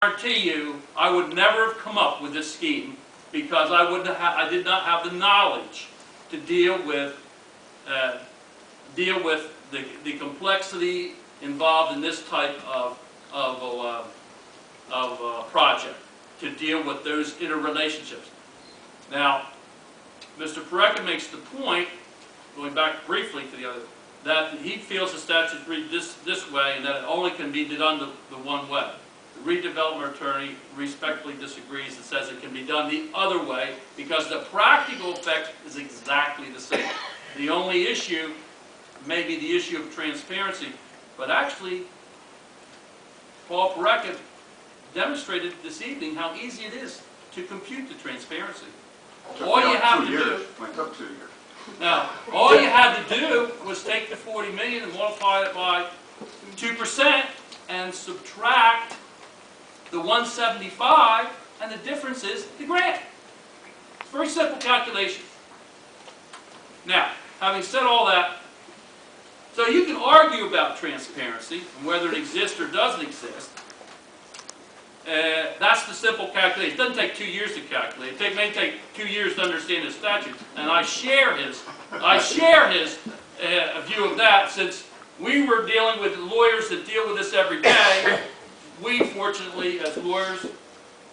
guarantee you, I would never have come up with this scheme because I did not have the knowledge to deal with the complexity involved in this type of project, to deal with those interrelationships. Now, Mr. Porreca makes the point, going back briefly to the other, that he feels the statute read this way and that it only can be done the one way. The redevelopment attorney respectfully disagrees and says it can be done the other way because the practical effect is exactly the same. The only issue may be the issue of transparency, but actually Paul Porreca demonstrated this evening how easy it is to compute the transparency. All you have to do, It took 2 years. now, all you had to do was take the 40 million and multiply it by 2% and subtract the 175, and the difference is the grant. It's a very simple calculation. Now, having said all that, so you can argue about transparency and whether it exists or doesn't exist. That's the simple calculation. It doesn't take 2 years to calculate. It may take 2 years to understand the statute. And I share his view of that, since we were dealing with lawyers that deal with this every day. We, fortunately, as lawyers,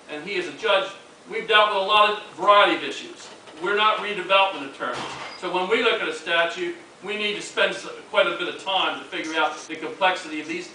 and he as a judge, we've dealt with a lot of variety of issues. We're not redevelopment attorneys. So when we look at a statute, we need to spend quite a bit of time to figure out the complexity of these things.